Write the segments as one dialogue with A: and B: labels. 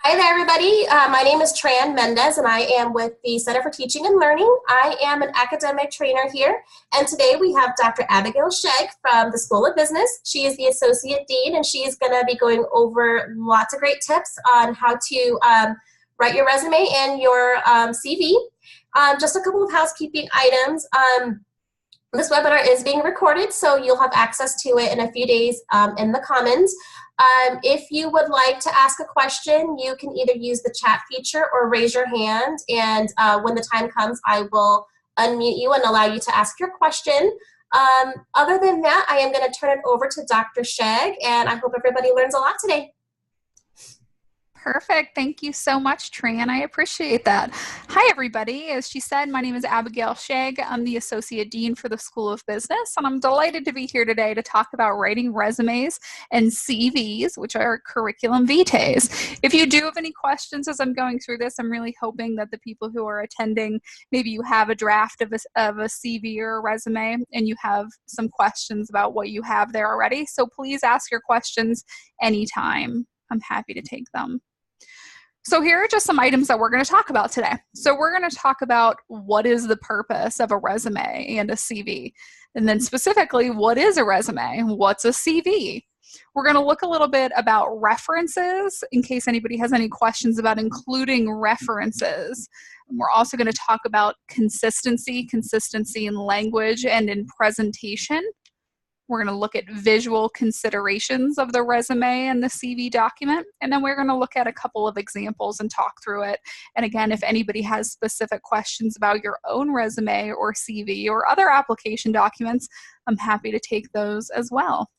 A: Hi there, everybody. My name is Tran Mendez, and I am with the Center for Teaching and Learning. I am an academic trainer here, and today we have Dr. Abigail Scheg from the School of Business. She is the Associate Dean, and she is going to be going over lots of great tips on how to write your resume and your CV. Just a couple of housekeeping items. This webinar is being recorded, so you'll have access to it in a few days in the Commons. If you would like to ask a question, you can either use the chat feature or raise your hand, and when the time comes, I will unmute you and allow you to ask your question. Other than that, I am going to turn it over to Dr. Scheg, and I hope everybody learns a lot today.
B: Perfect. Thank you so much, Tran. I appreciate that. Hi, everybody. As she said, my name is Abigail Scheg. I'm the Associate Dean for the School of Business, and I'm delighted to be here today to talk about writing resumes and CVs, which are curriculum vitae. If you do have any questions as I'm going through this, I'm really hoping that the people who are attending, maybe you have a draft of a CV or a resume, and you have some questions about what you have there already. So please ask your questions anytime. I'm happy to take them. So here are just some items that we're going to talk about today. So we're going to talk about what is the purpose of a resume and a CV. And then specifically, what is a resume? What's a CV? We're going to look a little bit about references in case anybody has any questions about including references. And we're also going to talk about consistency in language and in presentation. We're going to look at visual considerations of the resume and the CV document, and then we're going to look at a couple of examples and talk through it. And again, if anybody has specific questions about your own resume or CV or other application documents, I'm happy to take those as well.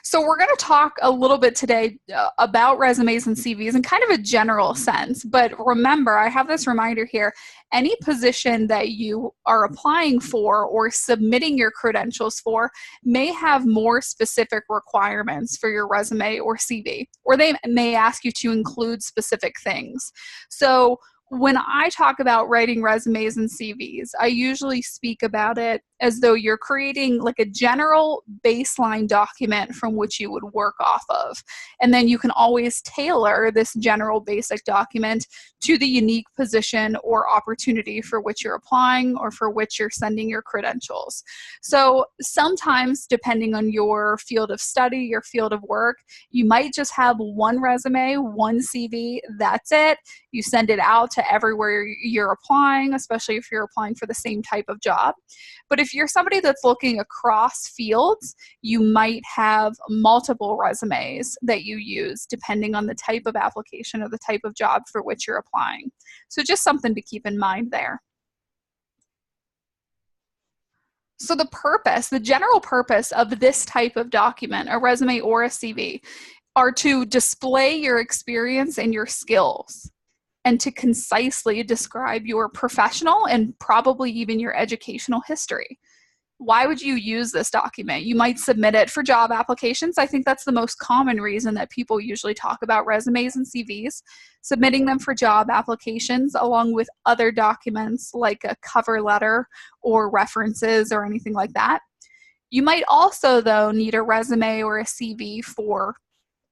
B: So we're going to talk a little bit today about resumes and CVs in kind of a general sense. But remember, I have this reminder here, any position that you are applying for or submitting your credentials for may have more specific requirements for your resume or CV, or they may ask you to include specific things. So when I talk about writing resumes and CVs, I usually speak about it as though you're creating like a general baseline document from which you would work off of. And then you can always tailor this general basic document to the unique position or opportunity for which you're applying or for which you're sending your credentials. So sometimes, depending on your field of study, your field of work, you might just have one resume, one CV, that's it. You send it out to everywhere you're applying, especially if you're applying for the same type of job. But if you're somebody that's looking across fields, you might have multiple resumes that you use depending on the type of application or the type of job for which you're applying. So just something to keep in mind there. So the general purpose of this type of document, a resume or a CV, are to display your experience and your skills, and to concisely describe your professional and probably even your educational history. Why would you use this document? You might submit it for job applications. I think that's the most common reason that people usually talk about resumes and CVs, submitting them for job applications along with other documents like a cover letter or references or anything like that. You might also, though, need a resume or a CV for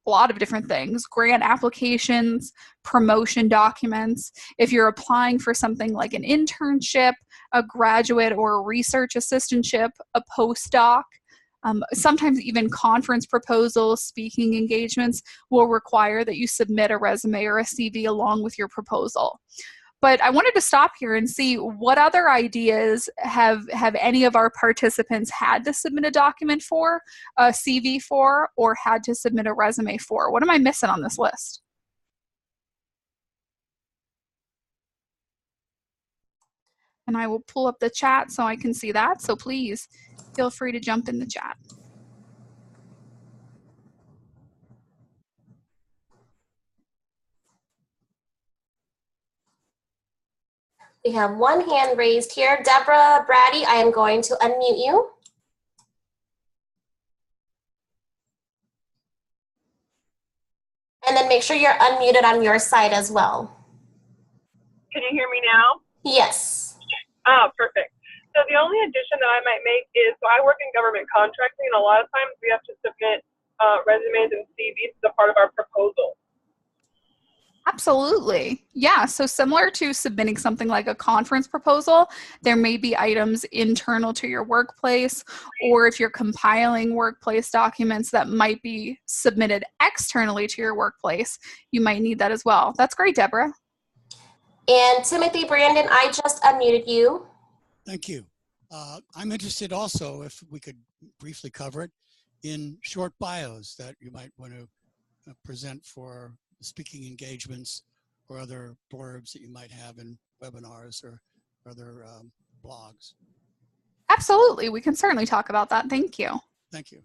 B: a lot of different things: grant applications, promotion documents. If you're applying for something like an internship, a graduate or a research assistantship, a postdoc, sometimes even conference proposals, speaking engagements will require that you submit a resume or a CV along with your proposal. But I wanted to stop here and see what other ideas have any of our participants had to submit a document for, a CV for, or had to submit a resume for. What am I missing on this list? And I will pull up the chat so I can see that. So please feel free to jump in the chat.
A: We have one hand raised here. Deborah Brady, I am going to unmute you. And then make sure you're unmuted on your side as well.
C: Can you hear me now?
A: Yes.
C: Oh, perfect. So the only addition that I might make is, so I work in government contracting, and a lot of times we have to submit resumes and CVs as a part of our proposal.
B: Absolutely. Yeah. So similar to submitting something like a conference proposal, there may be items internal to your workplace, or if you're compiling workplace documents that might be submitted externally to your workplace, you might need that as well. That's great, Deborah.
A: And Timothy, Brandon, I just unmuted you.
D: Thank you. I'm interested also, if we could briefly cover it, in short bios that you might want to present for speaking engagements or other blurbs that you might have in webinars or other blogs.
B: Absolutely. We can certainly talk about that. Thank you.
D: Thank you.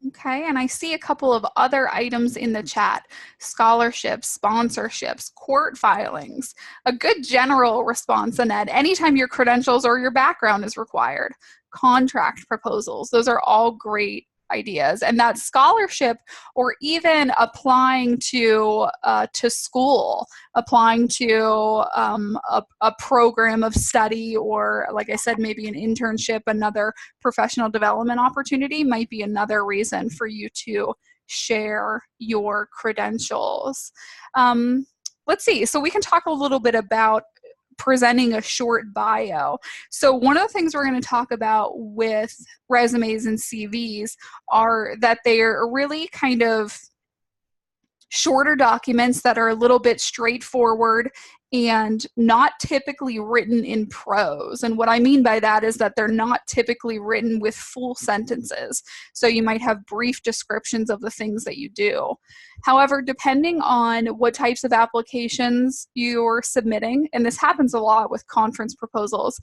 B: Okay, and I see a couple of other items in the chat: scholarships, sponsorships, court filings. A good general response, Annette, anytime your credentials or your background is required. Contract proposals, those are all great ideas. And that scholarship, or even applying to school, applying to a program of study, or like I said, maybe an internship, another professional development opportunity, might be another reason for you to share your credentials. Let's see. So we can talk a little bit about presenting a short bio. So one of the things we're going to talk about with resumes and CVs are that they are really kind of shorter documents that are a little bit straightforward and not typically written in prose. And what I mean by that is that they're not typically written with full sentences. So you might have brief descriptions of the things that you do. However, depending on what types of applications you're submitting, and this happens a lot with conference proposals,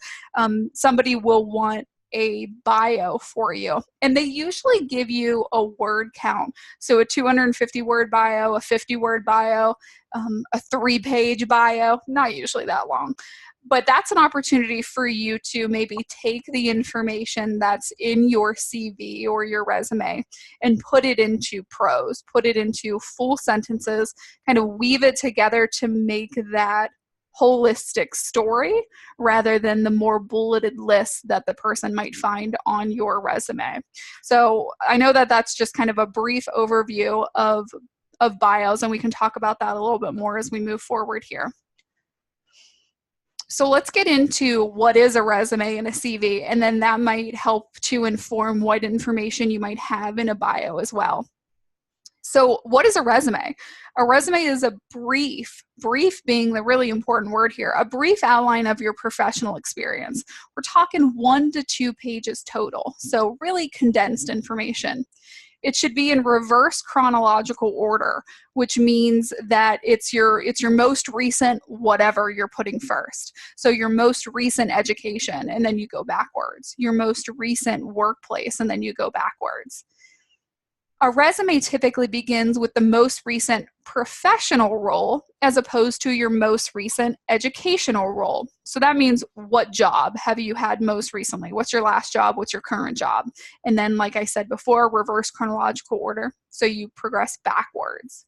B: somebody will want a bio for you, and they usually give you a word count. So a 250 word bio, a 50 word bio, a 3-page bio, not usually that long. But that's an opportunity for you to maybe take the information that's in your CV or your resume and put it into prose, put it into full sentences, kind of weave it together to make that holistic story rather than the more bulleted list that the person might find on your resume. So I know that that's just kind of a brief overview of bios, and we can talk about that a little bit more as we move forward here. So let's get into what is a resume and a CV, and then that might help to inform what information you might have in a bio as well. So what is a resume? A resume is a brief being the really important word here, a brief outline of your professional experience. We're talking 1 to 2 pages total, so really condensed information. It should be in reverse chronological order, which means that it's your most recent whatever you're putting first. So your most recent education, and then you go backwards. Your most recent workplace, and then you go backwards. A resume typically begins with the most recent professional role as opposed to your most recent educational role. So that means, what job have you had most recently? What's your last job? What's your current job? And then, like I said before, reverse chronological order. So you progress backwards.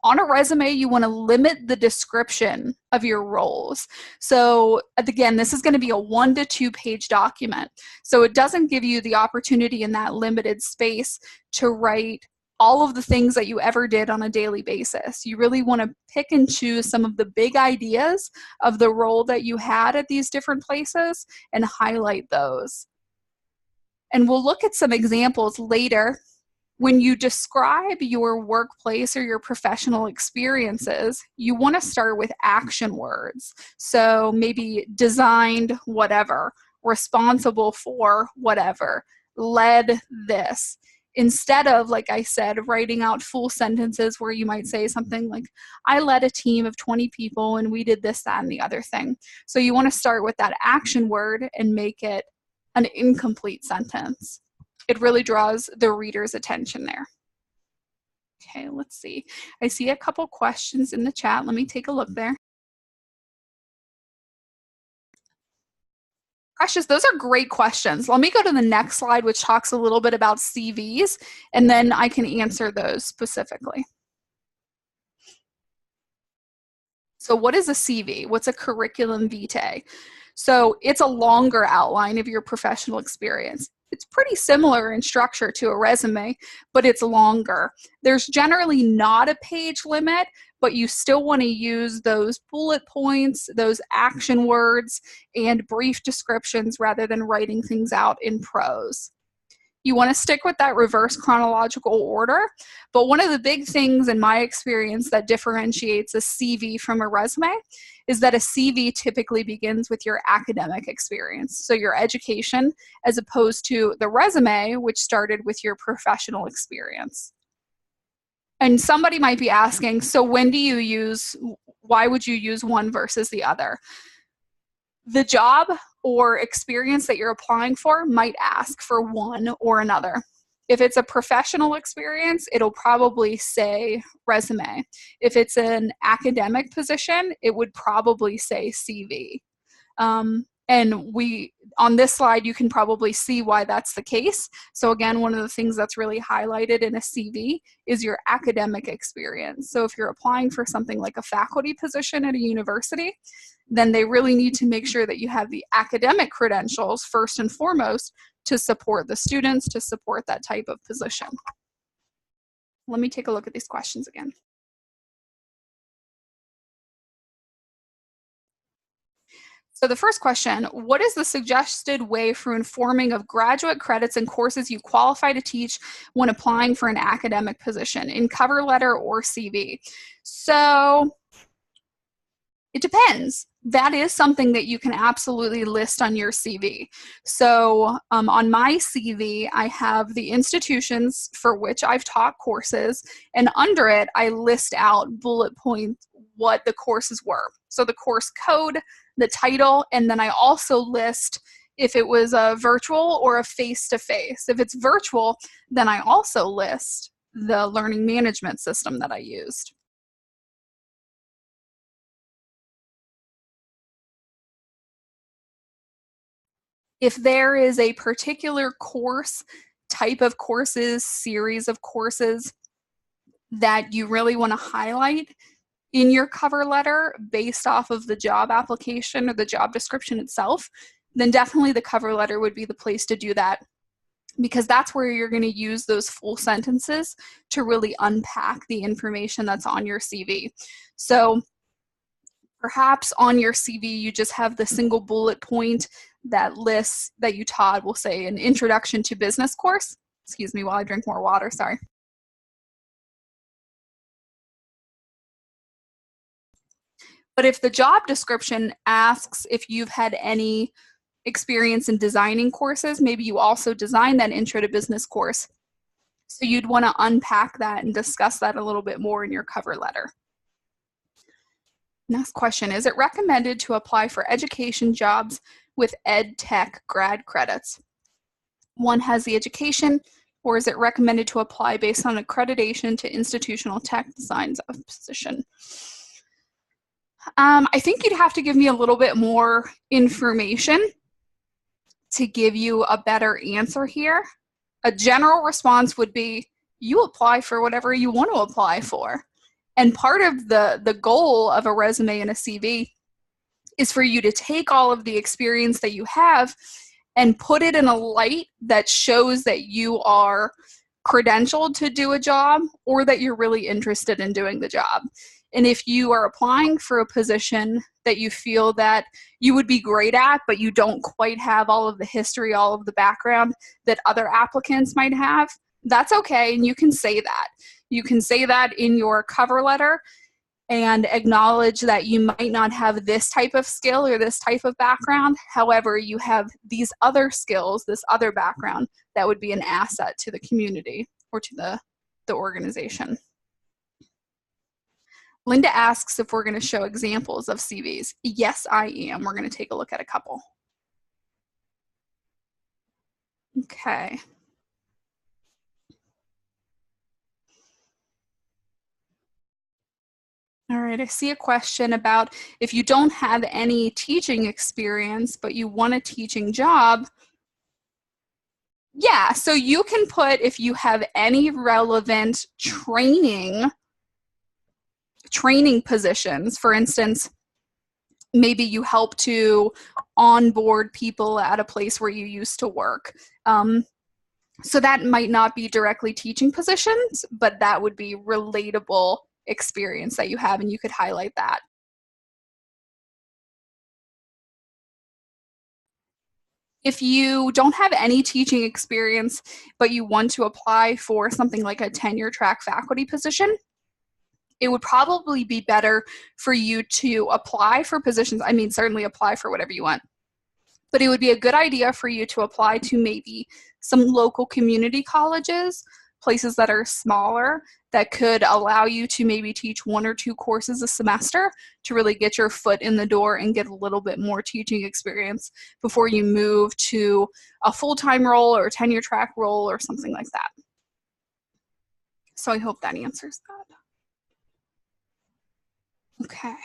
B: On a resume, you want to limit the description of your roles. So again, this is going to be a 1 to 2 page document. So it doesn't give you the opportunity in that limited space to write all of the things that you ever did on a daily basis. You really want to pick and choose some of the big ideas of the role that you had at these different places and highlight those. And we'll look at some examples later. When you describe your workplace or your professional experiences, you want to start with action words. So maybe designed whatever, responsible for whatever, led this. Instead of, like I said, writing out full sentences where you might say something like, I led a team of 20 people and we did this, that, and the other thing. So you want to start with that action word and make it an incomplete sentence. It really draws the reader's attention there. Okay, let's see. I see a couple questions in the chat. Let me take a look there. Precious, those are great questions. Let me go to the next slide, which talks a little bit about CVs, and then I can answer those specifically. So what is a CV? What's a curriculum vitae? So it's a longer outline of your professional experience. It's pretty similar in structure to a resume, but it's longer. There's generally not a page limit, but you still want to use those bullet points, those action words, and brief descriptions rather than writing things out in prose. You want to stick with that reverse chronological order, but one of the big things in my experience that differentiates a CV from a resume is that a CV typically begins with your academic experience, so your education, as opposed to the resume, which started with your professional experience. And somebody might be asking, so why would you use one versus the other? The job or experience that you're applying for might ask for one or another. If it's a professional experience, it'll probably say resume. If it's an academic position, it would probably say CV. And on this slide, you can probably see why that's the case. So again, one of the things that's really highlighted in a CV is your academic experience. So if you're applying for something like a faculty position at a university, then they really need to make sure that you have the academic credentials first and foremost to support the students, to support that type of position. Let me take a look at these questions again. So the first question, what is the suggested way for informing of graduate credits and courses you qualify to teach when applying for an academic position in cover letter or CV? So it depends. That is something that you can absolutely list on your CV. So on my CV, I have the institutions for which I've taught courses, and under it, I list out bullet points what the courses were. So the course code, the title, and then I also list if it was a virtual or a face-to-face. If it's virtual, then I also list the learning management system that I used. If there is a particular course, type of courses, series of courses that you really want to highlight in your cover letter based off of the job application or the job description itself, then definitely the cover letter would be the place to do that, because that's where you're going to use those full sentences to really unpack the information that's on your CV. So perhaps on your CV, you just have the single bullet point that lists that you taught, we'll say an introduction to business course. Excuse me while I drink more water, sorry. But if the job description asks if you've had any experience in designing courses, maybe you also designed that intro to business course. So you'd want to unpack that and discuss that a little bit more in your cover letter. Next question, is it recommended to apply for education jobs with ed tech grad credits? One has the education, or is it recommended to apply based on accreditation to institutional tech designs of position? I think you'd have to give me a little bit more information to give you a better answer here. A general response would be, you apply for whatever you want to apply for. And part of the goal of a resume and a CV is for you to take all of the experience that you have and put it in a light that shows that you are credentialed to do a job or that you're really interested in doing the job. And if you are applying for a position that you feel that you would be great at, but you don't quite have all of the history, all of the background that other applicants might have, that's okay, and you can say that. You can say that in your cover letter and acknowledge that you might not have this type of skill or this type of background. However, you have these other skills, this other background that would be an asset to the community or to the organization. Linda asks if we're going to show examples of CVs. Yes, I am. We're going to take a look at a couple. Okay. All right, I see a question about if you don't have any teaching experience, but you want a teaching job. Yeah, so you can put if you have any relevant training positions. For instance, maybe you help to onboard people at a place where you used to work. So that might not be directly teaching positions, but that would be relatable experience that you have, and you could highlight that. If you don't have any teaching experience, but you want to apply for something like a tenure track faculty position, it would probably be better for you to apply for positions. I mean, certainly apply for whatever you want, but it would be a good idea for you to apply to maybe some local community colleges, places that are smaller, that could allow you to maybe teach 1 or 2 courses a semester to really get your foot in the door and get a little bit more teaching experience before you move to a full-time role or a tenure track role or something like that. So I hope that answers that. Okay.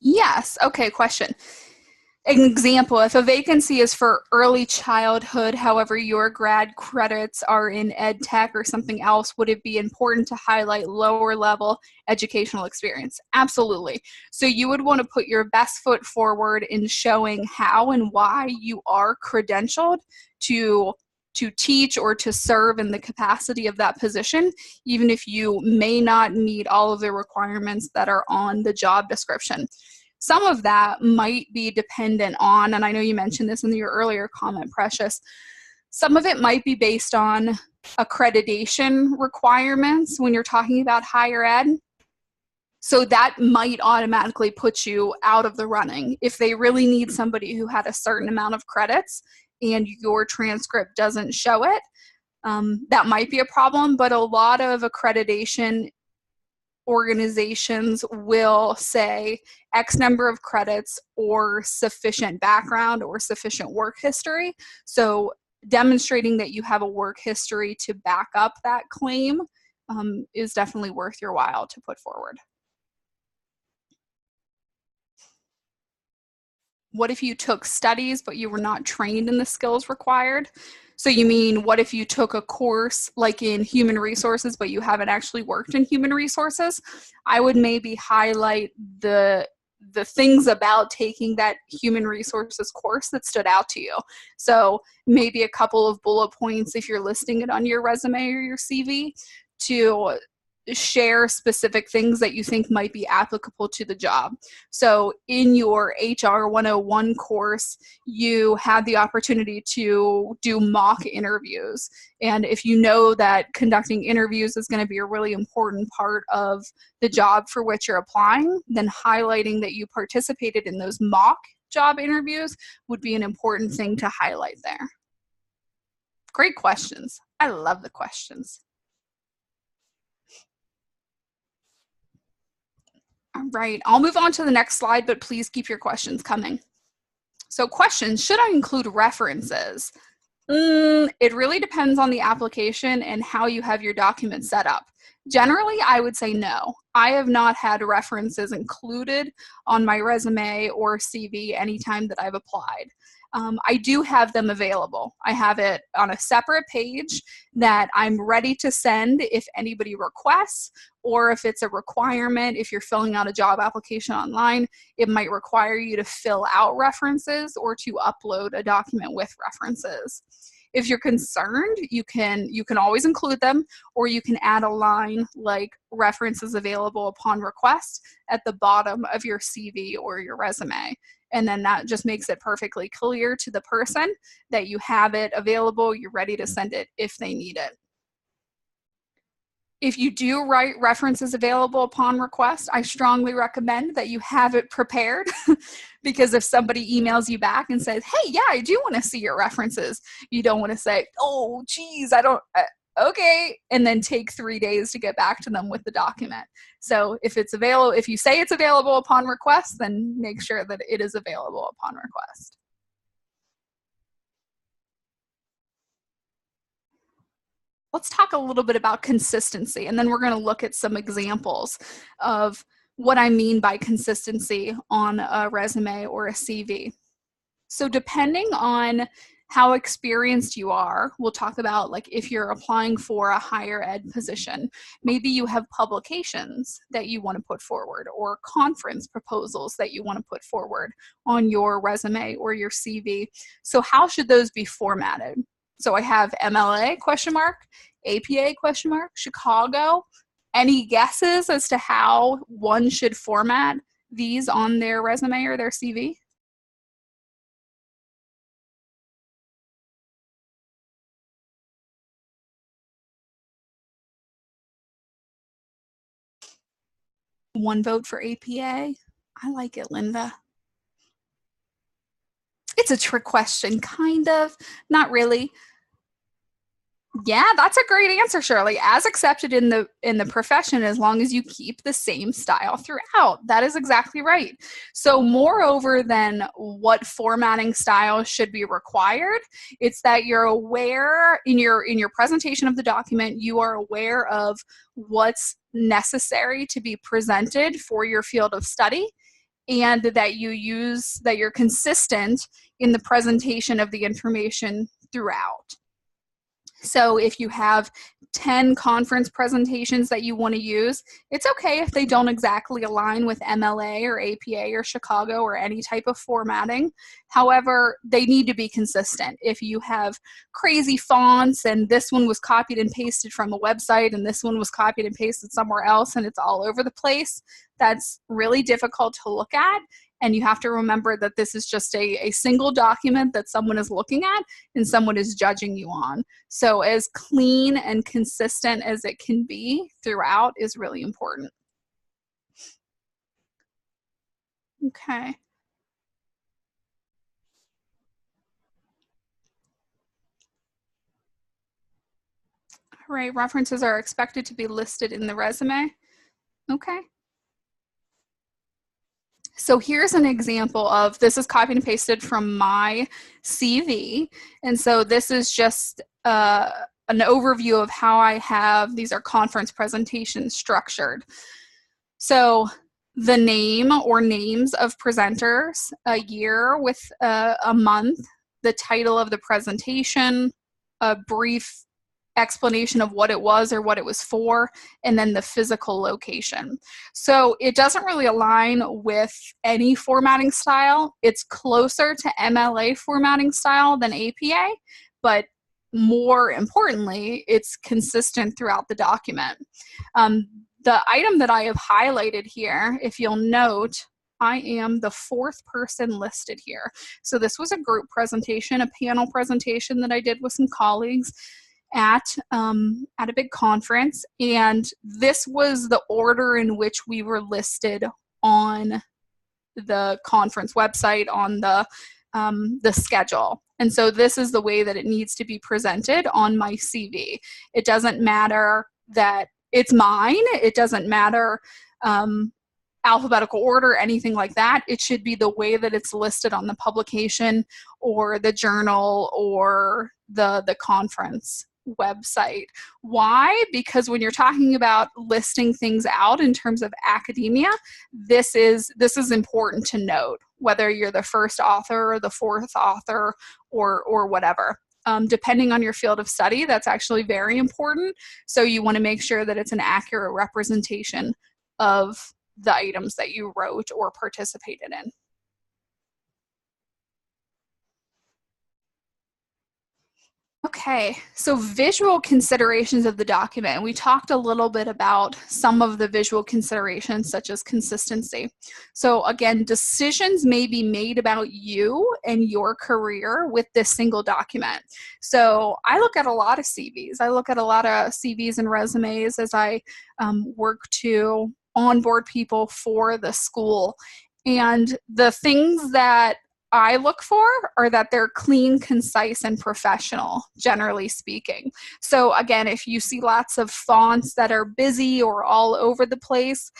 B: Yes. Okay, question. An example, if a vacancy is for early childhood, however, your grad credits are in ed tech or something else, would it be important to highlight lower level educational experience? Absolutely. So you would want to put your best foot forward in showing how and why you are credentialed to teach or to serve in the capacity of that position, even if you may not meet all of the requirements that are on the job description. Some of that might be dependent on, and I know you mentioned this in your earlier comment, Precious, some of it might be based on accreditation requirements when you're talking about higher ed. So that might automatically put you out of the running. If they really need somebody who had a certain amount of credits and your transcript doesn't show it, that might be a problem, but a lot of accreditation organizations will say X number of credits or sufficient background or sufficient work history. So demonstrating that you have a work history to back up that claim is definitely worth your while to put forward. What if you took studies, but you were not trained in the skills required? So you mean, what if you took a course like in human resources, but you haven't actually worked in human resources? I would maybe highlight the things about taking that human resources course that stood out to you. So maybe a couple of bullet points if you're listing it on your resume or your CV to share specific things that you think might be applicable to the job. So in your HR 101 course, you had the opportunity to do mock interviews. And if you know that conducting interviews is going to be a really important part of the job for which you're applying, then highlighting that you participated in those mock job interviews would be an important thing to highlight there. Great questions. I love the questions. All right, I'll move on to the next slide, but please keep your questions coming. So questions, should I include references? It really depends on the application and how you have your document set up. Generally, I would say no. I have not had references included on my resume or CV anytime that I've applied. I do have them available. I have it on a separate page that I'm ready to send if anybody requests, or if it's a requirement, if you're filling out a job application online, it might require you to fill out references or to upload a document with references. If you're concerned, you can always include them, or you can add a line like references available upon request at the bottom of your CV or your resume. And then that just makes it perfectly clear to the person that you have it available, you're ready to send it if they need it. If you do write references available upon request, I strongly recommend that you have it prepared because if somebody emails you back and says, hey, yeah, I do want to see your references, you don't want to say, oh, geez, I don't, okay, and then take 3 days to get back to them with the document. So if it's available, if you say it's available upon request, then make sure that it is available upon request. Let's talk a little bit about consistency, and then we're going to look at some examples of what I mean by consistency on a resume or a CV. So depending on how experienced you are. We'll talk about like if you're applying for a higher ed position, maybe you have publications that you want to put forward or conference proposals that you want to put forward on your resume or your CV. So how should those be formatted? So I have MLA question mark, APA question mark, Chicago. Any guesses as to how one should format these on their resume or their CV? One vote for APA. I like it, Linda. It's a trick question, kind of. Not really. Yeah, that's a great answer, Shirley. As accepted in the profession, as long as you keep the same style throughout. That is exactly right. So moreover than what formatting style should be required, it's that you're aware in your presentation of the document, you are aware of what's necessary to be presented for your field of study, and that you're consistent in the presentation of the information throughout. So if you have 10 conference presentations that you want to use, it's okay if they don't exactly align with MLA or APA or Chicago or any type of formatting. However, they need to be consistent. If you have crazy fonts and this one was copied and pasted from a website and this one was copied and pasted somewhere else and it's all over the place, that's really difficult to look at. And you have to remember that this is just a single document that someone is looking at and someone is judging you on. So as clean and consistent as it can be throughout is really important. Okay. All right, references are expected to be listed in the resume. Okay. So here's an example of, this is copied and pasted from my CV. And so this is just an overview of how I have, these are conference presentations structured. So the name or names of presenters, a year with a month, the title of the presentation, a brief explanation of what it was or what it was for, and then the physical location. So it doesn't really align with any formatting style. It's closer to MLA formatting style than APA, but more importantly, it's consistent throughout the document. The item that I have highlighted here, if you'll note, I am the fourth person listed here. So this was a group presentation, a panel presentation that I did with some colleagues at a big conference, and this was the order in which we were listed on the conference website, on the schedule. And so this is the way that it needs to be presented on my CV. It doesn't matter that it's mine. It doesn't matter alphabetical order, anything like that. It should be the way that it's listed on the publication or the journal or the conference website. Why? Because when you're talking about listing things out in terms of academia, this is important to note, whether you're the first author or the fourth author or whatever. Depending on your field of study, that's actually very important. So you want to make sure that it's an accurate representation of the items that you wrote or participated in. Okay, so visual considerations of the document. We talked a little bit about some of the visual considerations, such as consistency. So again, decisions may be made about you and your career with this single document. So I look at a lot of CVs. I look at a lot of CVs and resumes as I work to onboard people for the school. And the things that I look for are that they're clean, concise, and professional, generally speaking. So again, if you see lots of fonts that are busy or all over the place,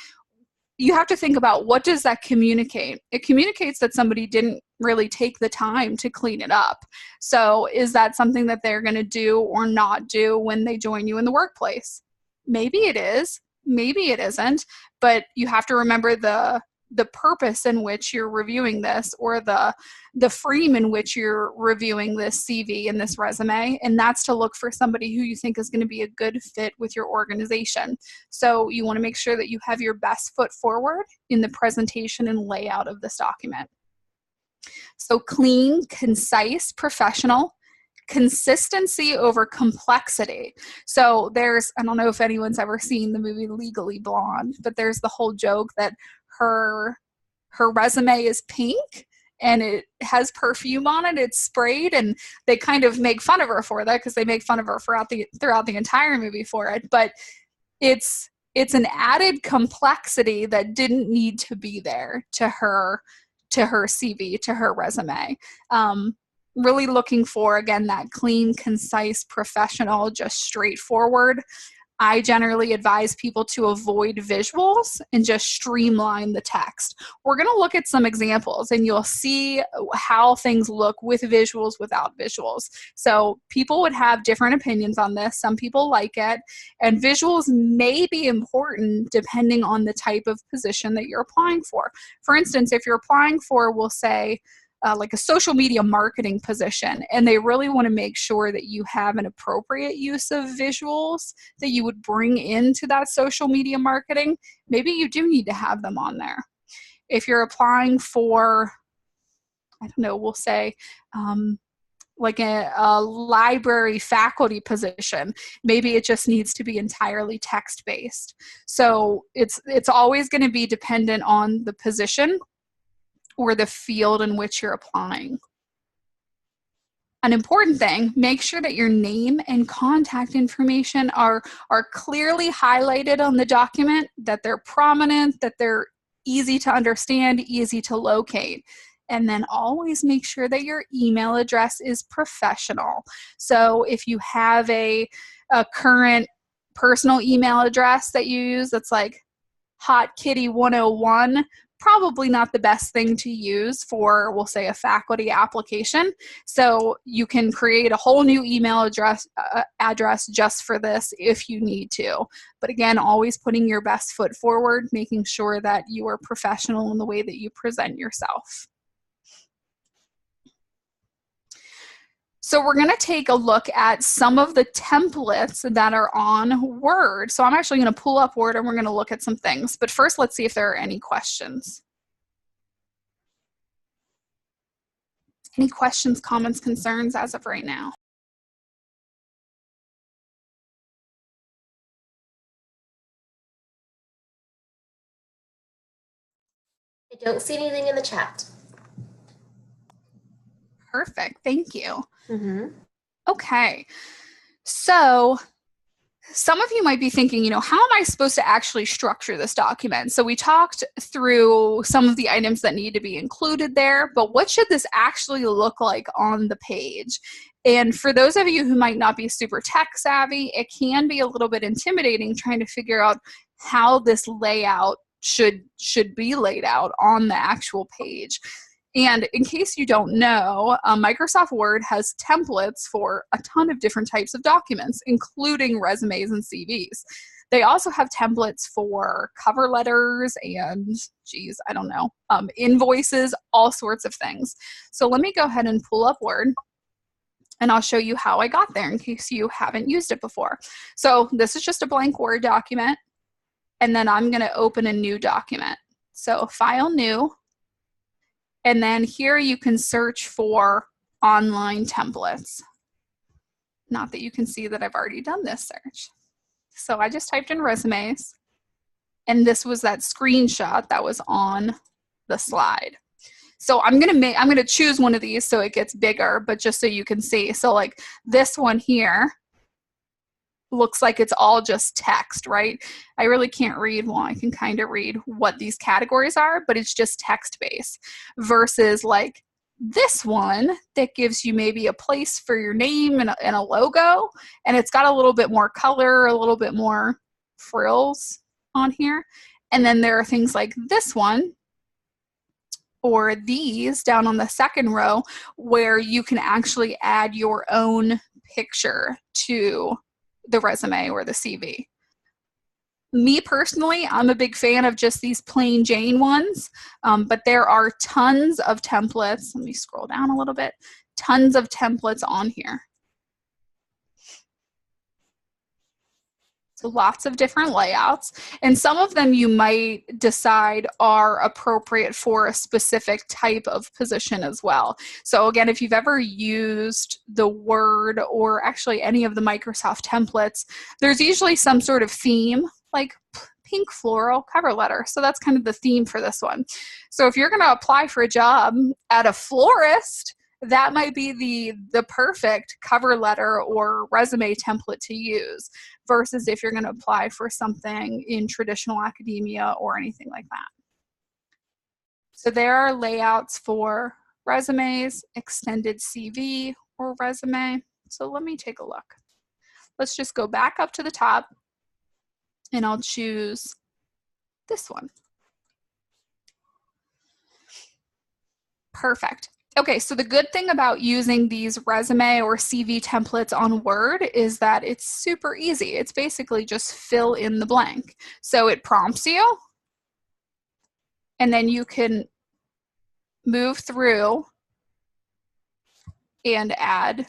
B: you have to think about, what does that communicate? It communicates that somebody didn't really take the time to clean it up. So is that something that they're going to do or not do when they join you in the workplace? Maybe it is, maybe it isn't, but you have to remember the the purpose in which you're reviewing this, or the frame in which you're reviewing this CV and this resume, and that's to look for somebody who you think is going to be a good fit with your organization. So you want to make sure that you have your best foot forward in the presentation and layout of this document. So clean, concise, professional, consistency over complexity. So there's, I don't know if anyone's ever seen the movie Legally Blonde, but there's the whole joke that her resume is pink and it has perfume on it, it's sprayed, and they kind of make fun of her for that because they make fun of her throughout the entire movie for it. But it's an added complexity that didn't need to be there to her CV, to her resume. Really looking for, again, that clean, concise, professional, just straightforward. I generally advise people to avoid visuals and just streamline the text. We're going to look at some examples and you'll see how things look with visuals, without visuals. So people would have different opinions on this. Some people like it, and visuals may be important depending on the type of position that you're applying for. For instance, if you're applying for, we'll say, like a social media marketing position, and they really want to make sure that you have an appropriate use of visuals that you would bring into that social media marketing, maybe you do need to have them on there. If you're applying for, I don't know, we'll say like a library faculty position, maybe it just needs to be entirely text-based. So it's always going to be dependent on the position or the field in which you're applying. An important thing, make sure that your name and contact information are clearly highlighted on the document, that they're prominent, that they're easy to understand, easy to locate. And then always make sure that your email address is professional. So if you have a current personal email address that you use that's like hotkitty101, probably not the best thing to use for, we'll say, a faculty application. So you can create a whole new email address just for this if you need to. But again, always putting your best foot forward, making sure that you are professional in the way that you present yourself. So we're going to take a look at some of the templates that are on Word. So I'm actually going to pull up Word and we're going to look at some things. But first, let's see if there are any questions. Any questions, comments, concerns as of right now?
A: I don't see anything in the chat.
B: Perfect. Thank you.
A: Mm-hmm.
B: Okay. So some of you might be thinking, how am I supposed to actually structure this document? So we talked through some of the items that need to be included there, but what should this actually look like on the page? And for those of you who might not be super tech savvy, it can be a little bit intimidating trying to figure out how this layout should be laid out on the actual page. And in case you don't know, Microsoft Word has templates for a ton of different types of documents, including resumes and CVs. They also have templates for cover letters and, invoices, all sorts of things. So let me go ahead and pull up Word, and I'll show you how I got there in case you haven't used it before. So this is just a blank Word document, and then I'm going to open a new document. So File, New. And then here you can search for online templates. Not that you can see that I've already done this search. So I just typed in resumes, and this was that screenshot that was on the slide. So I'm gonna choose one of these so it gets bigger, but just so you can see. So like this one here looks like it's all just text, right? I really can't read. Well, I can kind of read what these categories are, but it's just text-based versus like this one that gives you maybe a place for your name and a logo, and it's got a little bit more color, a little bit more frills on here. And then there are things like this one or these down on the second row where you can actually add your own picture to the resume or the CV. Me personally, I'm a big fan of just these plain Jane ones, but there are tons of templates. Let me scroll down a little bit. Tons of templates on here. So lots of different layouts, and some of them you might decide are appropriate for a specific type of position as well. So again, if you've ever used the Word or actually any of the Microsoft templates, there's usually some sort of theme, like pink floral cover letter. So that's kind of the theme for this one. So if you're going to apply for a job at a florist, that might be the perfect cover letter or resume template to use, versus if you're going to apply for something in traditional academia or anything like that. So there are layouts for resumes, extended CV, or resume. So let me take a look. Let's just go back up to the top, and I'll choose this one. Perfect. Okay, so the good thing about using these resume or CV templates on Word is that it's super easy. It's basically just fill in the blank. So it prompts you, and then you can move through and add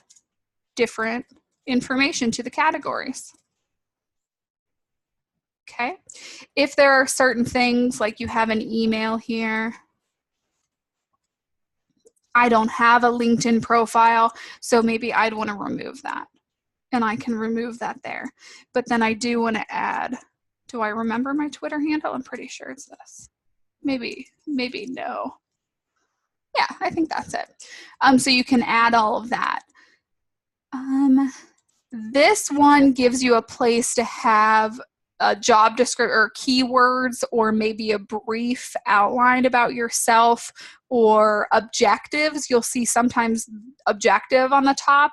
B: different information to the categories. Okay, if there are certain things, like you have an email here, I don't have a LinkedIn profile, so maybe I'd want to remove that. And I can remove that there. But then I do want to add, do I remember my Twitter handle? I'm pretty sure it's this. Maybe no. Yeah, I think that's it. So you can add all of that. This one gives you a place to have a job description or keywords, or maybe a brief outline about yourself, or objectives. You'll see sometimes objective on the top.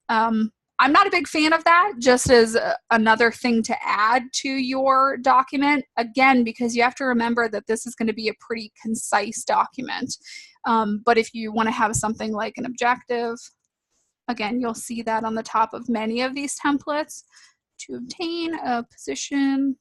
B: I'm not a big fan of that, just as another thing to add to your document. Again, because you have to remember that this is going to be a pretty concise document. But if you want to have something like an objective, again, you'll see that on the top of many of these templates. To obtain a position.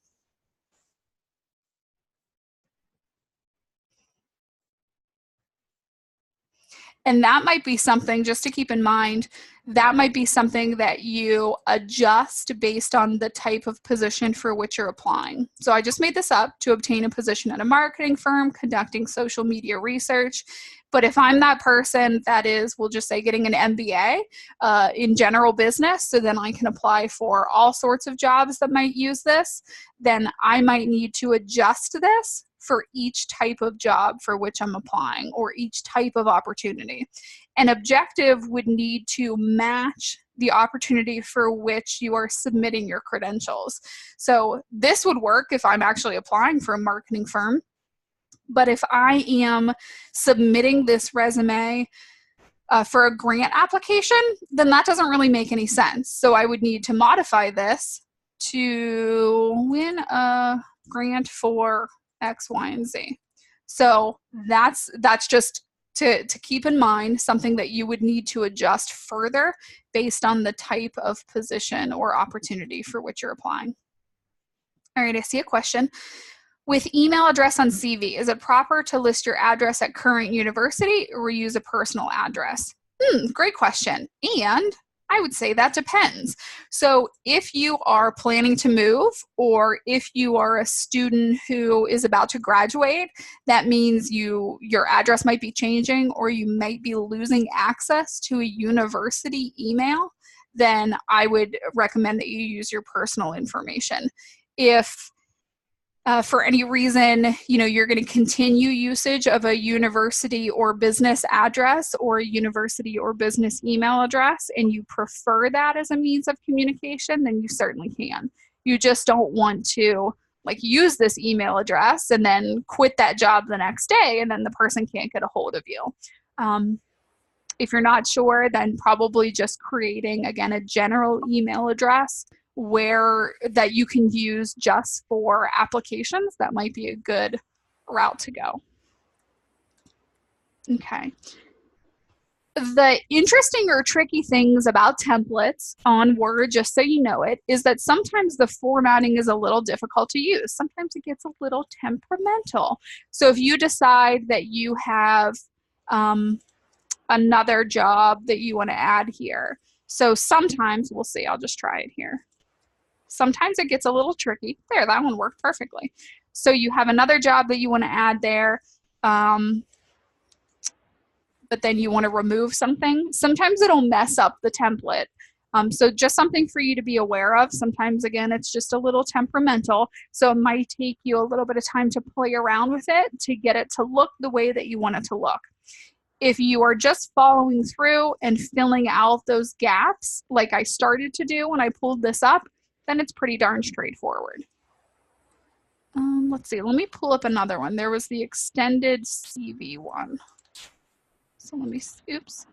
B: And that might be something, just to keep in mind, that might be something that you adjust based on the type of position for which you're applying. So I just made this up: to obtain a position at a marketing firm conducting social media research. But if I'm that person that is, we'll just say, getting an MBA in general business, so then I can apply for all sorts of jobs that might use this, then I might need to adjust this for each type of job for which I'm applying, or each type of opportunity. An objective would need to match the opportunity for which you are submitting your credentials. So this would work if I'm actually applying for a marketing firm. But if I am submitting this resume for a grant application, then that doesn't really make any sense. So I would need to modify this to win a grant for X, Y, and Z. So that's just to keep in mind, something that you would need to adjust further based on the type of position or opportunity for which you're applying. All right, I see a question. With email address on CV, is it proper to list your address at current university or use a personal address? Great question. And I would say that depends. So if you are planning to move, or if you are a student who is about to graduate, that means your address might be changing, or you might be losing access to a university email, then I would recommend that you use your personal information. If for any reason, you're going to continue usage of a university or business address, or a university or business email address, and you prefer that as a means of communication, then you certainly can. You just don't want to use this email address and then quit that job the next day, and then the person can't get a hold of you. If you're not sure, then probably just creating, again, a general email address that you can use just for applications. That might be a good route to go. Okay. The interesting or tricky things about templates on Word, just so you know it, is that sometimes the formatting is a little difficult to use. Sometimes it gets a little temperamental. So if you decide that you have another job that you want to add here, so sometimes, we'll see, I'll just try it here. Sometimes it gets a little tricky. There, that one worked perfectly. So you have another job that you want to add there. But then you want to remove something. Sometimes it'll mess up the template. So just something for you to be aware of. Sometimes, again, it's just a little temperamental. So it might take you a little bit of time to play around with it to get it to look the way that you want it to look. If you are just following through and filling out those gaps like I started to do when I pulled this up, then it's pretty darn straightforward. Let's see, let me pull up another one. There was the extended CV one. So let me, oops.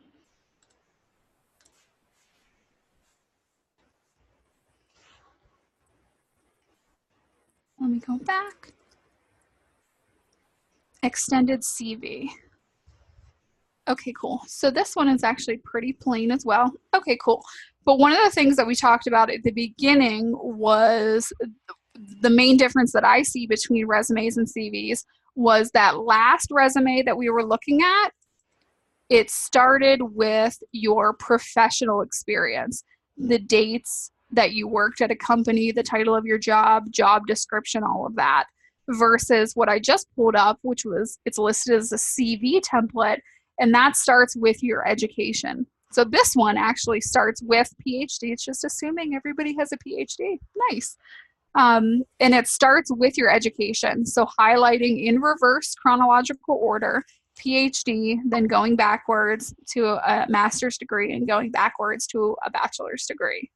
B: Let me go back. Extended CV. Okay, cool. So this one is actually pretty plain as well. Okay, cool. But one of the things that we talked about at the beginning was the main difference that I see between resumes and CVs was that last resume that we were looking at, it started with your professional experience, the dates that you worked at a company, the title of your job, job description, all of that, versus what I just pulled up, which was, it's listed as a CV template, and that starts with your education. So this one actually starts with PhD. It's just assuming everybody has a PhD. Nice. And it starts with your education. So highlighting in reverse chronological order, PhD, then going backwards to a master's degree and going backwards to a bachelor's degree.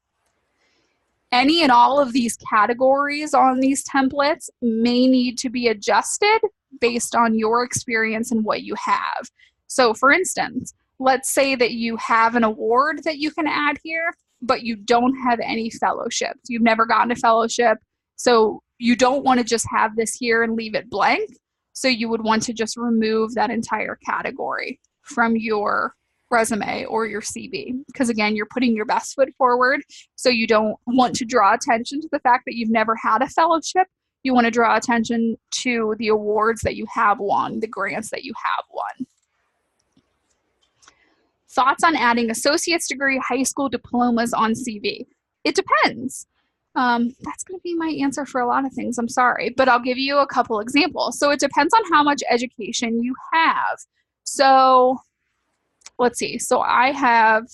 B: Any and all of these categories on these templates may need to be adjusted based on your experience and what you have. So for instance, let's say that you have an award that you can add here, but you don't have any fellowships. You've never gotten a fellowship. So you don't want to just have this here and leave it blank. So you would want to just remove that entire category from your resume or your CV. Because again, you're putting your best foot forward. So you don't want to draw attention to the fact that you've never had a fellowship. You want to draw attention to the awards that you have won, the grants that you have won. Thoughts on adding associate's degree, high school diplomas on CV? It depends. That's going to be my answer for a lot of things. I'm sorry, but I'll give you a couple examples. So it depends on how much education you have. So let's see. So I have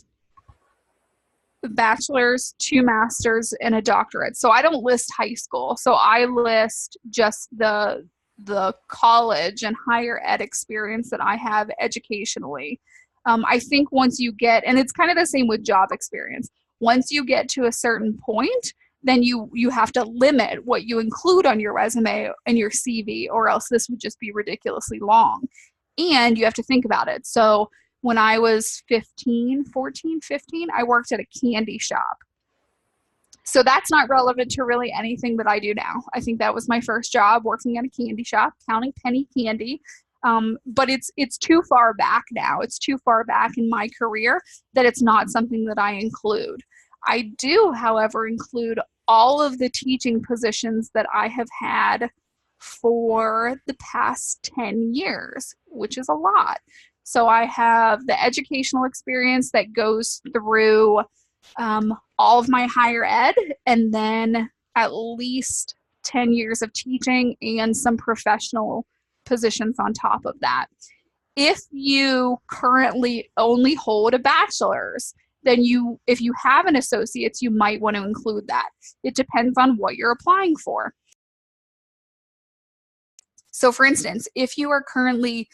B: a bachelor's, 2 masters, and a doctorate. So I don't list high school. So I list just the college and higher ed experience that I have educationally. I think once you get, and it's kind of the same with job experience, once you get to a certain point, then you have to limit what you include on your resume and your CV, or else this would just be ridiculously long. And you have to think about it. So when I was 15, I worked at a candy shop. So that's not relevant to really anything that I do now. I think that was my first job, working at a candy shop, counting penny candy. But it's too far back now. It's too far back in my career that it's not something that I include. I do, however, include all of the teaching positions that I have had for the past 10 years, which is a lot. So I have the educational experience that goes through all of my higher ed, and then at least 10 years of teaching and some professional positions on top of that. If you currently only hold a bachelor's, then if you have an associate's, you might want to include that. It depends on what you're applying for. So for instance, if you are currently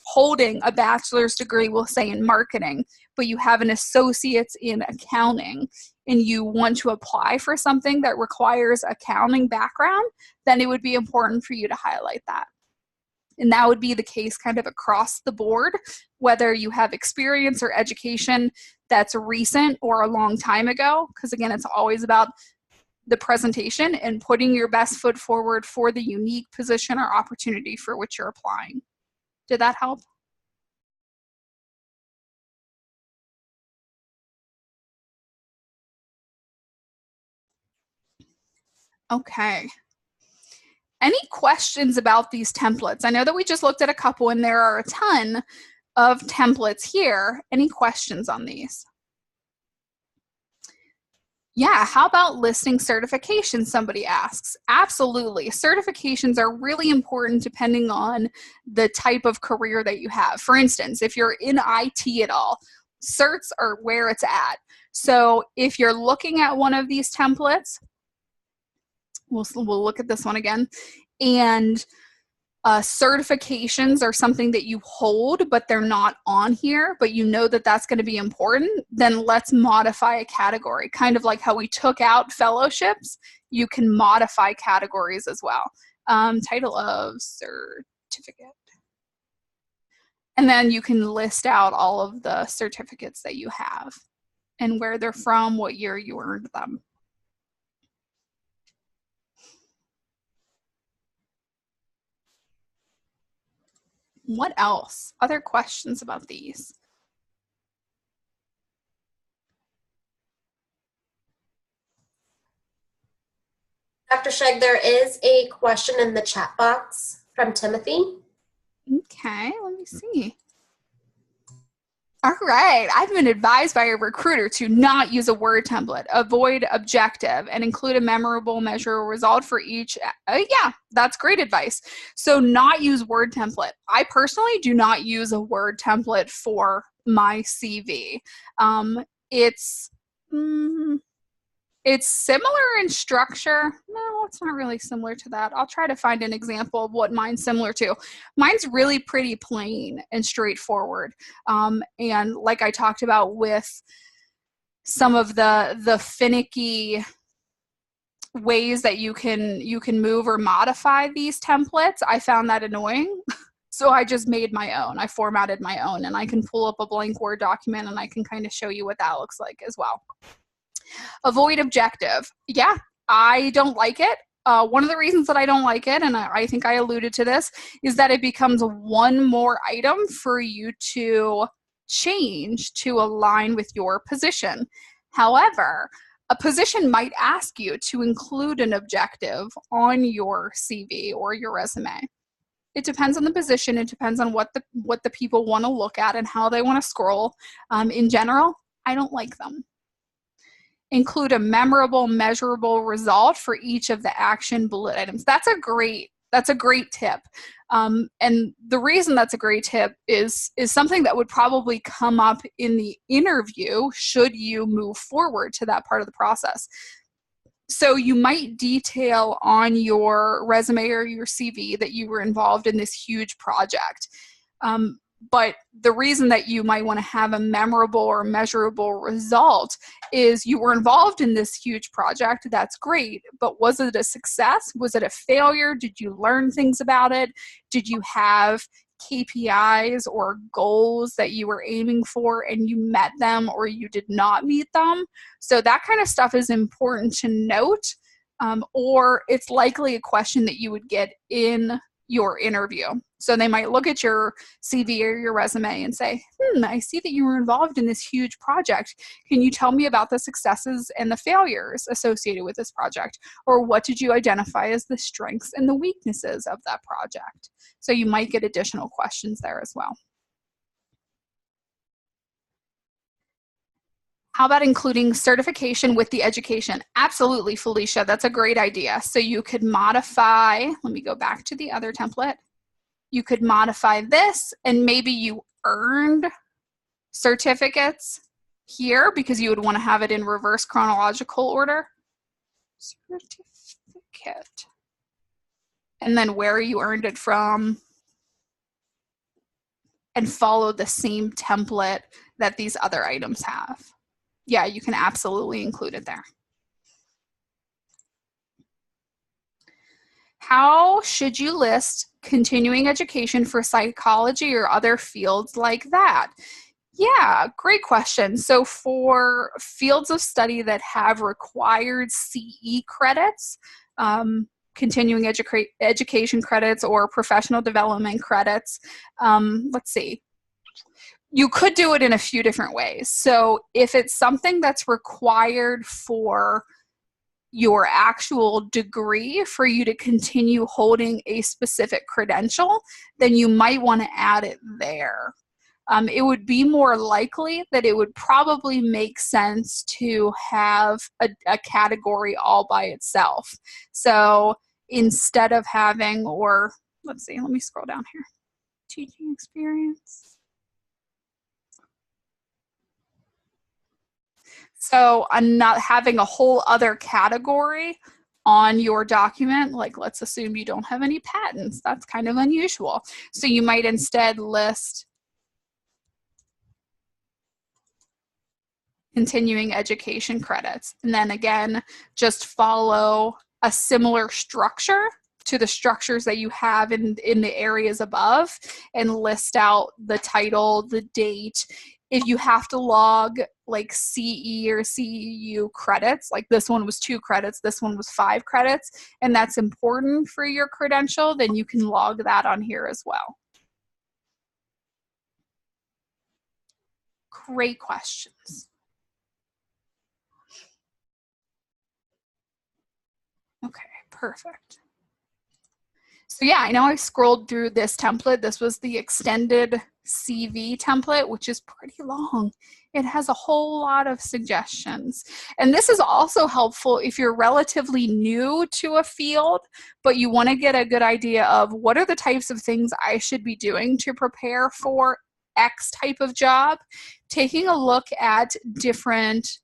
B: holding a bachelor's degree, we'll say in marketing, but you have an associate's in accounting, and you want to apply for something that requires accounting background, then it would be important for you to highlight that. And that would be the case kind of across the board, whether you have experience or education that's recent or a long time ago, because again, it's always about the presentation and putting your best foot forward for the unique position or opportunity for which you're applying. Did that help? Okay. Any questions about these templates? I know that we just looked at a couple and there are a ton of templates here. Any questions on these? Yeah, how about listing certifications, somebody asks. Absolutely. Certifications are really important depending on the type of career that you have. For instance, if you're in IT at all, certs are where it's at. So if you're looking at one of these templates, we'll look at this one again, and certifications are something that you hold, but they're not on here, but you know that that's going to be important, then let's modify a category. Kind of like how we took out fellowships, you can modify categories as well. Title of certificate. And then you can list out all of the certificates that you have and where they're from, what year you earned them. What else? Other questions about these?
A: Dr. Scheg, there is a question in the chat box from Timothy.
B: Okay, let me see. All right, I've been advised by a recruiter to not use a word template, avoid objective, and include a memorable measurable result for each. Yeah, that's great advice. So not use word template. I personally do not use a word template for my CV. It's similar in structure. No, it's not really similar to that. I'll try to find an example of what mine's similar to. Mine's really pretty plain and straightforward. And like I talked about with some of the finicky ways that you can move or modify these templates, I found that annoying. So I just made my own. I formatted my own, and I can pull up a blank Word document and I can kind of show you what that looks like as well. Avoid objective. Yeah, I don't like it. One of the reasons that I don't like it, and I think I alluded to this, is that it becomes one more item for you to change to align with your position. However, a position might ask you to include an objective on your CV or your resume. It depends on the position. It depends on what the people want to look at and how they want to scroll. In general, I don't like them. Include a memorable, measurable result for each of the action bullet items. That's a great tip. And the reason that's a great tip is something that would probably come up in the interview should you move forward to that part of the process. So you might detail on your resume or your CV that you were involved in this huge project. But the reason that you might want to have a memorable or measurable result is you were involved in this huge project. That's great. But was it a success? Was it a failure? Did you learn things about it? Did you have KPIs or goals that you were aiming for and you met them or you did not meet them? So that kind of stuff is important to note, or it's likely a question that you would get in your interview. So they might look at your CV or your resume and say, I see that you were involved in this huge project. Can you tell me about the successes and the failures associated with this project? Or what did you identify as the strengths and the weaknesses of that project? So you might get additional questions there as well. How about including certification with the education? Absolutely, Felicia, that's a great idea. So you could modify, let me go back to the other template. You could modify this and maybe you earned certificates here because you would want to have it in reverse chronological order. Certificate. And then where you earned it from and follow the same template that these other items have. Yeah, you can absolutely include it there. How should you list continuing education for psychology or other fields like that? Yeah, great question. So for fields of study that have required CE credits, continuing education credits or professional development credits, let's see. You could do it in a few different ways. So if it's something that's required for your actual degree for you to continue holding a specific credential, then you might want to add it there. It would be more likely that it would probably make sense to have a category all by itself. So instead of having, or let's see, let me scroll down here. Teaching experience. So I'm not having a whole other category on your document. Like, let's assume you don't have any patents. That's kind of unusual. So you might instead list continuing education credits. And then again, just follow a similar structure to the structures that you have in the areas above, and list out the title, the date. If you have to log like CE or CEU credits, like this one was 2 credits, this one was 5 credits, and that's important for your credential, then you can log that on here as well. Great questions. Okay, perfect. So yeah, I know I scrolled through this template. This was the extended CV template, which is pretty long. It has a whole lot of suggestions. And this is also helpful if you're relatively new to a field, but you want to get a good idea of what are the types of things I should be doing to prepare for X type of job. Taking a look at different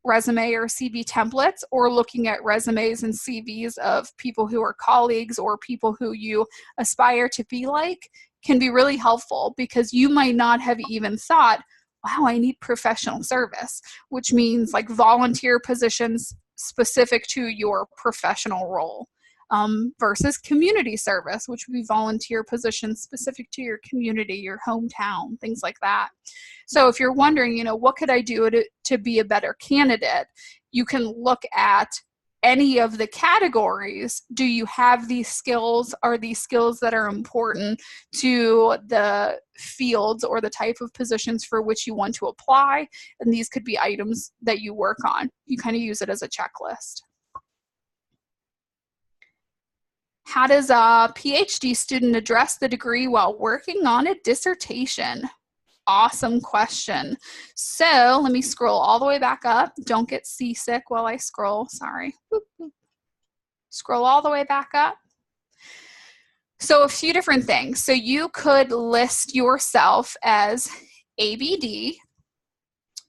B: resume or CV templates, or looking at resumes and CVs of people who are colleagues or people who you aspire to be like, can be really helpful, because you might not have even thought, wow, I need professional service, which means like volunteer positions specific to your professional role, versus community service, which would be volunteer positions specific to your community, your hometown, things like that. So if you're wondering, what could I do to be a better candidate, you can look at any of the categories. Do you have these skills? Are these skills that are important to the fields or the type of positions for which you want to apply? And these could be items that you work on. You kind of use it as a checklist. How does a PhD student address the degree while working on a dissertation? Awesome question. So let me scroll all the way back up. Don't get seasick while I scroll. Sorry. Scroll all the way back up. So a few different things. So you could list yourself as ABD.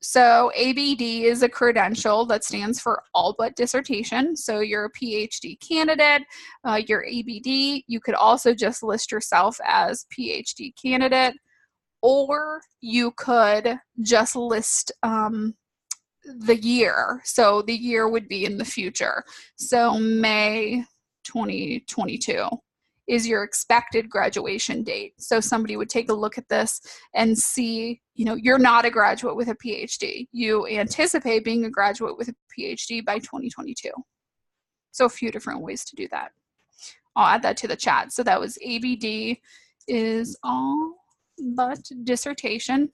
B: So ABD is a credential that stands for all but dissertation. So you're a PhD candidate, you're ABD. You could also just list yourself as PhD candidate, or you could just list the year. So the year would be in the future. So May 2022 is your expected graduation date. So somebody would take a look at this and see, you're not a graduate with a PhD. You anticipate being a graduate with a PhD by 2022. So a few different ways to do that. I'll add that to the chat. So that was ABD is all but dissertation,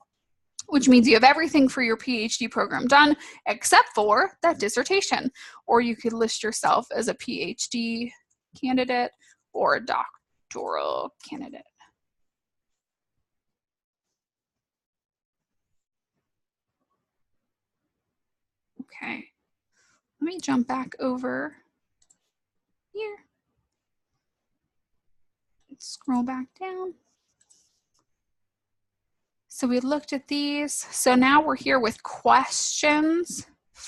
B: which means you have everything for your PhD program done except for that dissertation. Or you could list yourself as a PhD candidate or a doctoral candidate. Okay, let me jump back over here. Let's scroll back down. So we looked at these. So now we're here with questions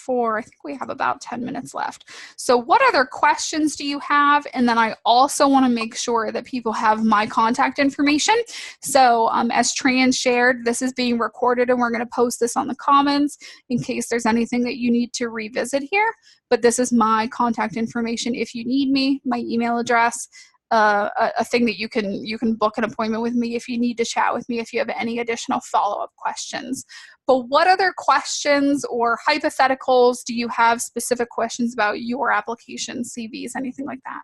B: I think we have about 10 minutes left. So what other questions do you have? And then I also want to make sure that people have my contact information. So as Tran shared, this is being recorded and we're going to post this on the Commons in case there's anything that you need to revisit here. But this is my contact information if you need me, my email address. A thing that you can book an appointment with me if you need to chat with me if you have any additional follow-up questions. But what other questions or hypotheticals do you have, specific questions about your application, CVs, anything like that?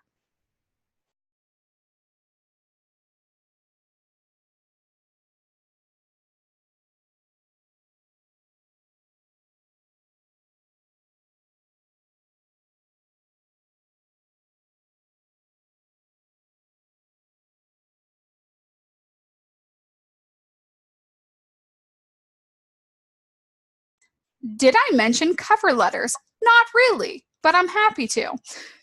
B: Did I mention cover letters? Not really, but I'm happy to.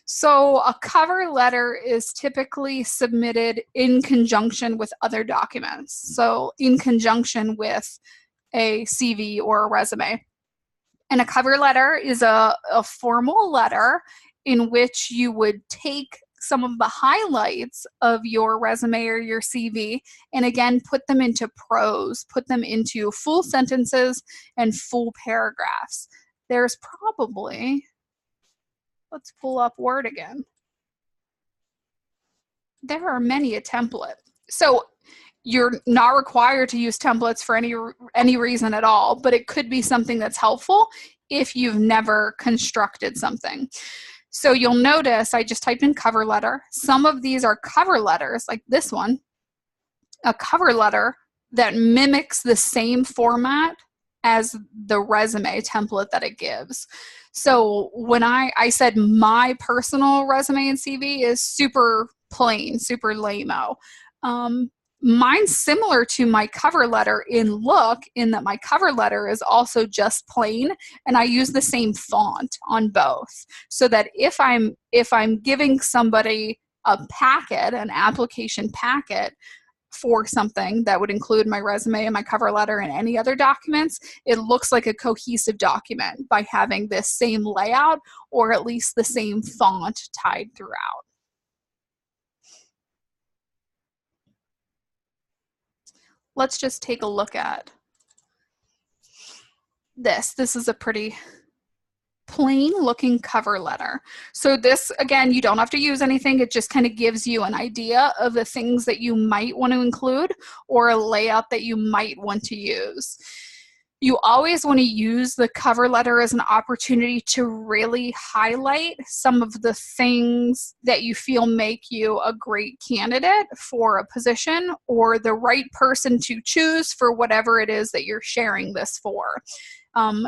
B: So a cover letter is typically submitted in conjunction with other documents. So in conjunction with a CV or a resume. And a cover letter is a formal letter in which you would take some of the highlights of your resume or your CV and again put them into prose, put them into full sentences and full paragraphs. There's probably, let's pull up Word again. There are many a template. So you're not required to use templates for any reason at all, but it could be something that's helpful if you've never constructed something. So you'll notice I just typed in cover letter. Some of these are cover letters, like this one, a cover letter that mimics the same format as the resume template that it gives. So when I said my personal resume and CV is super plain, super lame-o. Mine's similar to my cover letter in look, in that my cover letter is also just plain, and I use the same font on both, so that if I'm giving somebody a packet, an application packet for something that would include my resume and my cover letter and any other documents, it looks like a cohesive document by having this same layout or at least the same font tied throughout. Let's just take a look at this. This is a pretty plain looking cover letter. So this, again, you don't have to use anything. It just kind of gives you an idea of the things that you might want to include or a layout that you might want to use. You always want to use the cover letter as an opportunity to really highlight some of the things that you feel make you a great candidate for a position or the right person to choose for whatever it is that you're sharing this for.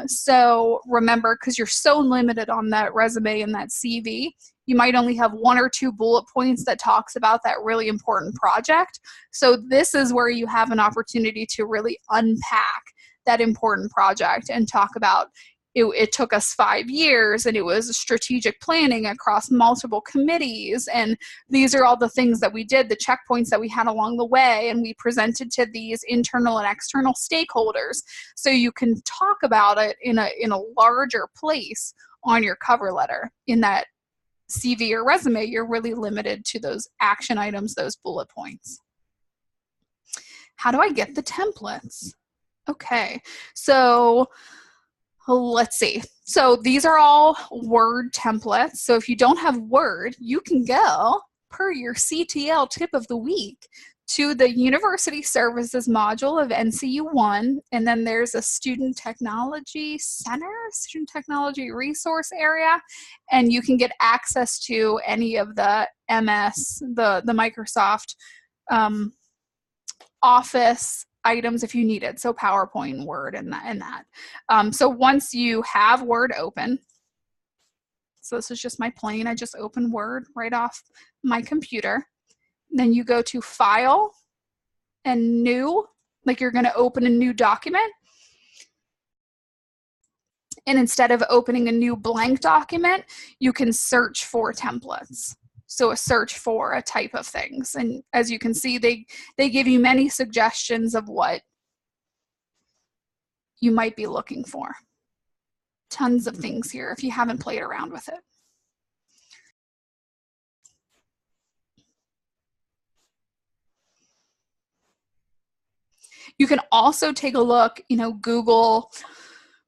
B: So remember, because you're so limited on that resume and that CV, you might only have 1 or 2 bullet points that talks about that really important project. So this is where you have an opportunity to really unpack that important project and talk about it took us 5 years and it was strategic planning across multiple committees, and these are all the things that we did, the checkpoints that we had along the way, and we presented to these internal and external stakeholders. So you can talk about it in a larger place on your cover letter. In that CV or resume, you're really limited to those action items, those bullet points. How do I get the templates? Okay, so let's see. So these are all Word templates. So if you don't have Word, you can go, per your CTL tip of the week, to the University Services module of NCU1, and then there's a Student Technology Center, Student Technology Resource Area, and you can get access to any of the MS, the Microsoft Office items if you need it, so PowerPoint, Word, and that. So once you have Word open, so this is just my plain, I just opened Word right off my computer. Then you go to File and New, like you're going to open a new document. And instead of opening a new blank document, you can search for templates. So a search for a type of things. And as you can see, they give you many suggestions of what you might be looking for. Tons of things here if you haven't played around with it. You can also take a look, Google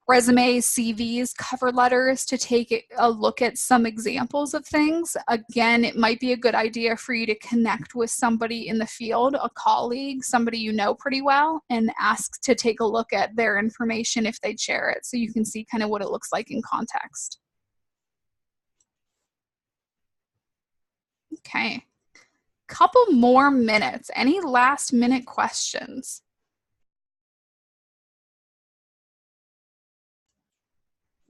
B: resumes, CVs, cover letters to take a look at some examples of things. Again, it might be a good idea for you to connect with somebody in the field, a colleague, somebody you know pretty well, and ask to take a look at their information if they'd share it, so you can see kind of what it looks like in context. Okay, couple more minutes. Any last minute questions?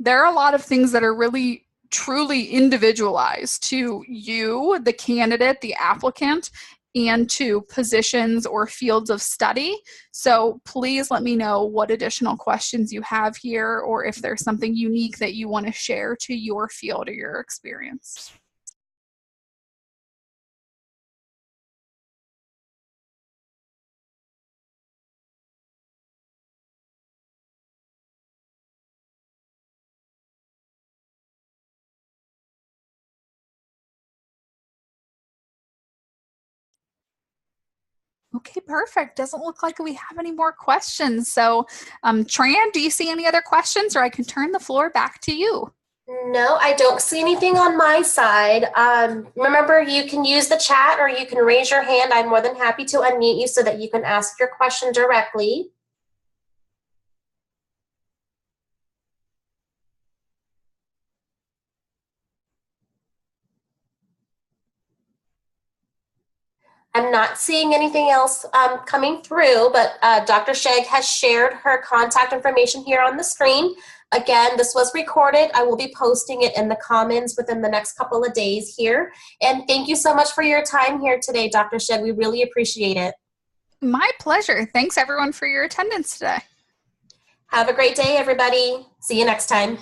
B: There are a lot of things that are really truly individualized to you, the candidate, the applicant, and to positions or fields of study. So please let me know what additional questions you have here, or if there's something unique that you want to share to your field or your experience. Okay, perfect. Doesn't look like we have any more questions. So, Tran, do you see any other questions, or I can turn the floor back to you?
A: No, I don't see anything on my side. Remember, you can use the chat or you can raise your hand. I'm more than happy to unmute you so that you can ask your question directly. I'm not seeing anything else coming through, but Dr. Scheg has shared her contact information here on the screen. Again, this was recorded. I will be posting it in the comments within the next couple of days here. And thank you so much for your time here today, Dr. Scheg. We really appreciate it.
B: My pleasure. Thanks, everyone, for your attendance today.
A: Have a great day, everybody. See you next time.